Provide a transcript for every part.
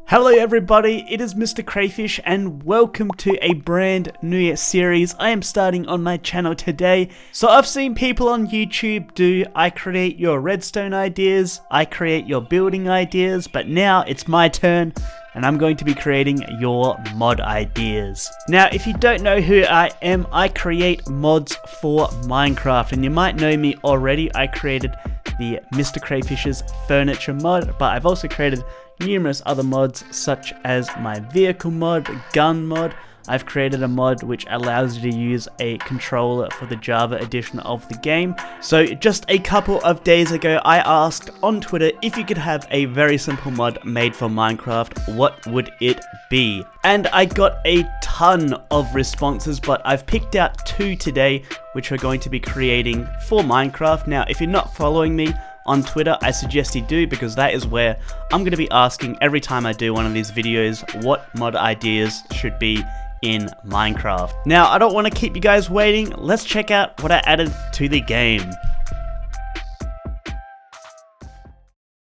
Hello everybody, it is MrCrayfish and welcome to a brand new series I am starting on my channel today. So I've seen people on YouTube do I create your redstone ideas, I create your building ideas, but now it's my turn and I'm going to be creating your mod ideas. Now if you don't know who I am, I create mods for Minecraft and you might know me already. I created the MrCrayfish's furniture mod, but I've also created numerous other mods such as my vehicle mod, gun mod. I've created a mod which allows you to use a controller for the Java edition of the game. So just a couple of days ago I asked on Twitter if you could have a very simple mod made for Minecraft, what would it be? And I got a ton of responses, but I've picked out two today which we're going to be creating for Minecraft. Now if you're not following me on Twitter, I suggest you do, because that is where I'm going to be asking every time I do one of these videos what mod ideas should be in Minecraft. Now I don't want to keep you guys waiting, let's check out what I added to the game.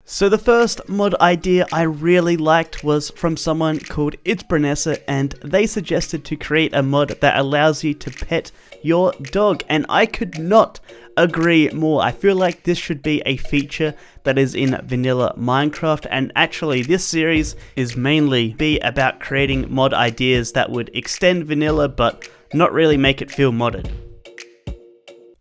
So the first mod idea I really liked was from someone called It's Brunessa, and they suggested to create a mod that allows you to pet your dog, and I could not agree more. I feel like this should be a feature that is in vanilla Minecraft, and actually this series is mainly be about creating mod ideas that would extend vanilla but not really make it feel modded.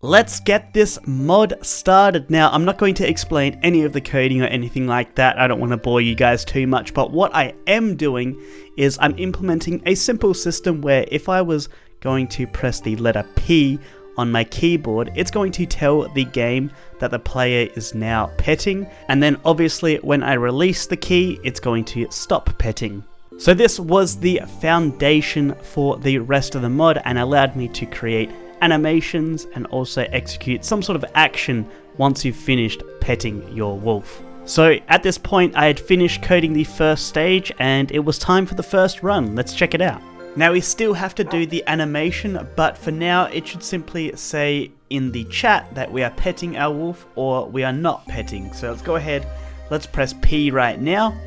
Let's get this mod started. Now, I'm not going to explain any of the coding or anything like that. I don't want to bore you guys too much, but what I am doing is I'm implementing a simple system where if I was going to press the letter P on my keyboard, it's going to tell the game that the player is now petting, and then obviously when I release the key, it's going to stop petting. So this was the foundation for the rest of the mod and allowed me to create animations and also execute some sort of action once you've finished petting your wolf. So at this point I had finished coding the first stage and it was time for the first run. Let's check it out. Now we still have to do the animation, but for now it should simply say in the chat that we are petting our wolf or we are not petting. So let's go ahead, let's press P right now.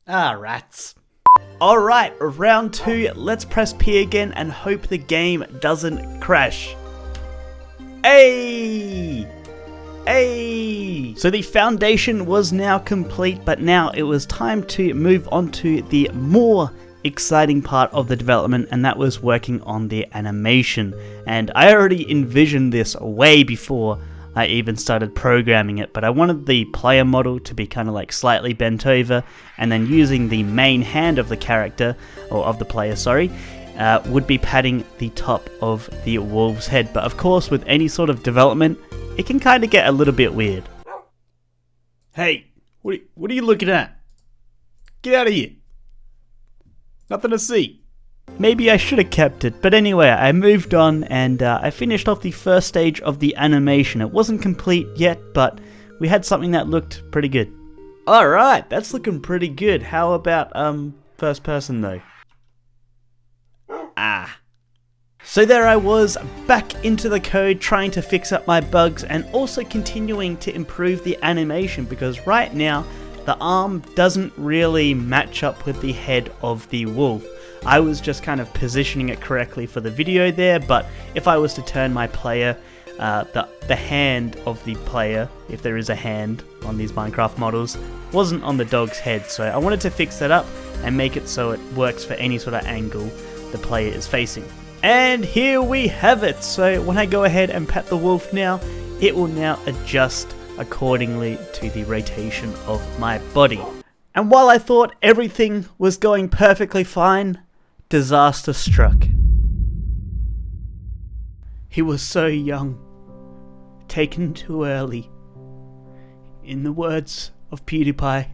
Ah, rats. Alright, round 2, let's press P again and hope the game doesn't crash. Hey! Hey! So the foundation was now complete, but now it was time to move on to the more exciting part of the development, and that was working on the animation. And I already envisioned this way before I even started programming it, but I wanted the player model to be kind of like slightly bent over, and then using the main hand of the character, or of the player, sorry, would be patting the top of the wolf's head. But of course, with any sort of development, it can kind of get a little bit weird. Hey, what are you looking at? Get out of here. Nothing to see. Maybe I should have kept it, but anyway, I moved on and I finished off the first stage of the animation. It wasn't complete yet, but we had something that looked pretty good. Alright, that's looking pretty good. How about first person though? Ah. So there I was, back into the code, trying to fix up my bugs and also continuing to improve the animation, because right now the arm doesn't really match up with the head of the wolf. I was just kind of positioning it correctly for the video there, but if I was to turn my player, the hand of the player, if there is a hand on these Minecraft models, wasn't on the dog's head. So I wanted to fix that up and make it so it works for any sort of angle the player is facing. And here we have it. So when I go ahead and pet the wolf now, it will now adjust accordingly to the rotation of my body. And while I thought everything was going perfectly fine, disaster struck. He was so young, taken too early. In the words of PewDiePie,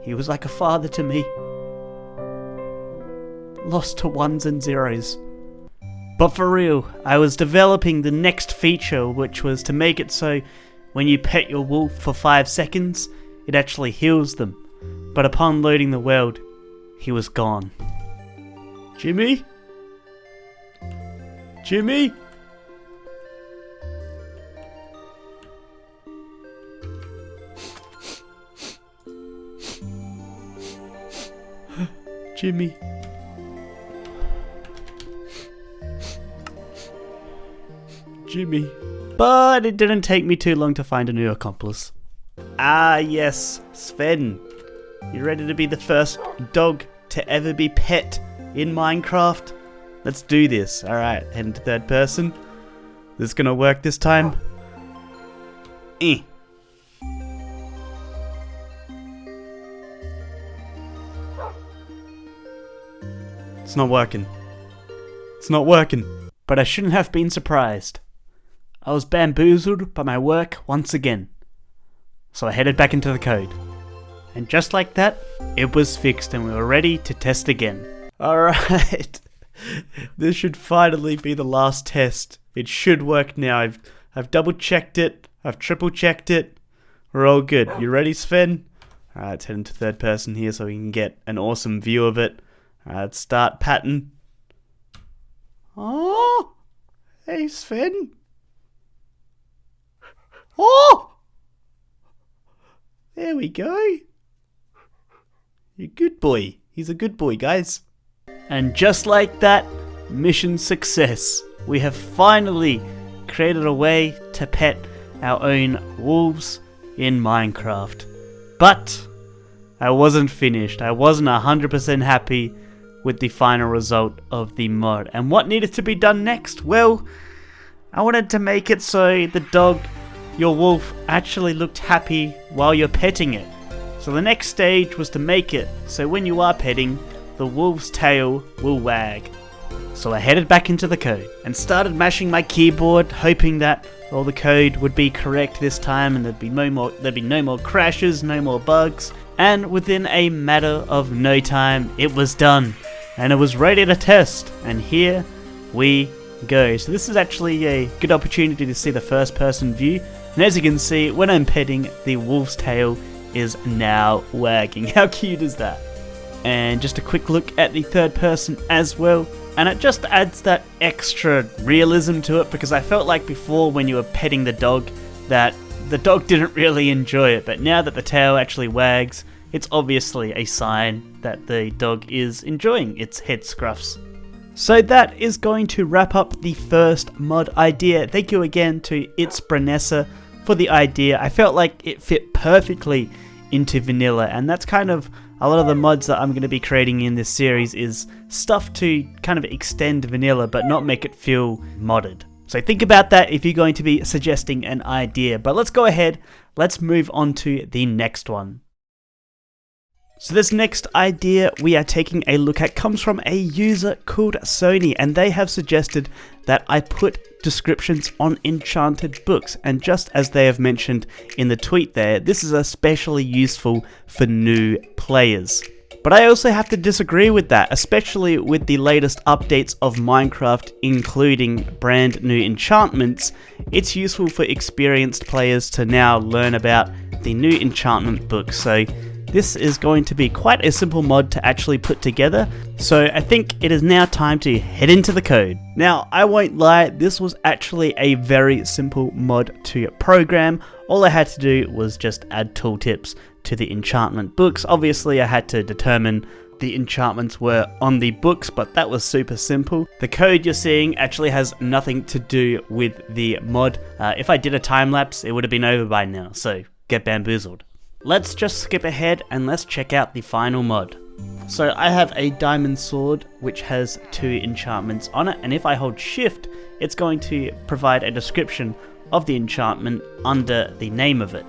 he was like a father to me, lost to ones and zeros. But for real, I was developing the next feature, which was to make it so when you pet your wolf for 5 seconds, it actually heals them. But upon loading the world, he was gone. Jimmy? Jimmy? Jimmy. Jimmy. But it didn't take me too long to find a new accomplice. Ah yes, Sven. You ready to be the first dog to ever be pet in Minecraft? Let's do this. Alright, head into third person. This is gonna work this time. It's not working. It's not working. But I shouldn't have been surprised. I was bamboozled by my work once again. So I headed back into the code. And just like that, it was fixed and we were ready to test again. Alright. This should finally be the last test. It should work now. I've double checked it. I've triple checked it. We're all good. You ready, Sven? Alright, let's head into third person here so we can get an awesome view of it. Alright, let's start pattern. Oh! Hey, Sven. Oh! There we go. You're a good boy. He's a good boy, guys. And just like that, mission success. We have finally created a way to pet our own wolves in Minecraft. But I wasn't finished. I wasn't 100% happy with the final result of the mod. And what needed to be done next? Well, I wanted to make it so the dog, your wolf, actually looked happy while you're petting it. So the next stage was to make it so when you are petting, the wolf's tail will wag. So I headed back into the code and started mashing my keyboard, hoping that all the code would be correct this time and there'd be no more crashes, no more bugs. And within a matter of no time, it was done and it was ready to test. And here we go. So this is actually a good opportunity to see the first person view. And as you can see, when I'm petting, the wolf's tail is now wagging. How cute is that? And just a quick look at the third person as well. And it just adds that extra realism to it, because I felt like before when you were petting the dog that the dog didn't really enjoy it. But now that the tail actually wags, it's obviously a sign that the dog is enjoying its head scruffs. So that is going to wrap up the first mod idea. Thank you again to MrCrayfish for the idea. I felt like it fit perfectly into vanilla, and that's kind of a lot of the mods that I'm going to be creating in this series is stuff to kind of extend vanilla but not make it feel modded. So think about that if you're going to be suggesting an idea. But let's go ahead, let's move on to the next one. So this next idea we are taking a look at comes from a user called Sony, and they have suggested that I put descriptions on enchanted books, and just as they have mentioned in the tweet there, this is especially useful for new players. But I also have to disagree with that, especially with the latest updates of Minecraft, including brand new enchantments. It's useful for experienced players to now learn about the new enchantment books. So this is going to be quite a simple mod to actually put together, so I think it is now time to head into the code. Now, I won't lie, this was actually a very simple mod to program. All I had to do was just add tooltips to the enchantment books. Obviously, I had to determine the enchantments were on the books, but that was super simple. The code you're seeing actually has nothing to do with the mod. If I did a time lapse, it would have been over by now, so get bamboozled. Let's just skip ahead and let's check out the final mod. So I have a diamond sword which has 2 enchantments on it, and if I hold shift, it's going to provide a description of the enchantment under the name of it.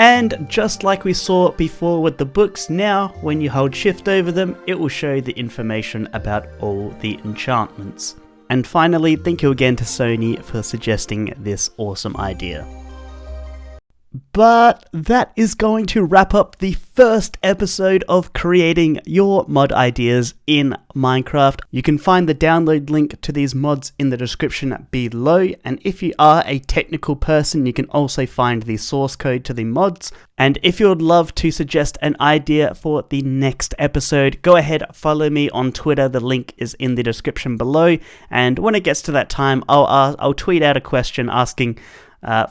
And just like we saw before with the books, now when you hold shift over them, it will show the information about all the enchantments. And finally, thank you again to Sony for suggesting this awesome idea. But that is going to wrap up the first episode of creating your mod ideas in Minecraft. You can find the download link to these mods in the description below, and if you are a technical person, you can also find the source code to the mods. And if you would love to suggest an idea for the next episode, go ahead, follow me on Twitter. The link is in the description below, and when it gets to that time, I'll tweet out a question asking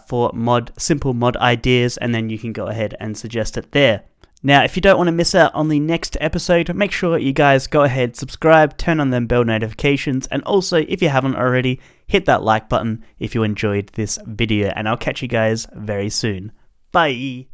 for simple mod ideas, and then you can go ahead and suggest it there. Now, if you don't want to miss out on the next episode, make sure you guys go ahead, subscribe, turn on them bell notifications, and also, if you haven't already, hit that like button if you enjoyed this video, and I'll catch you guys very soon. Bye!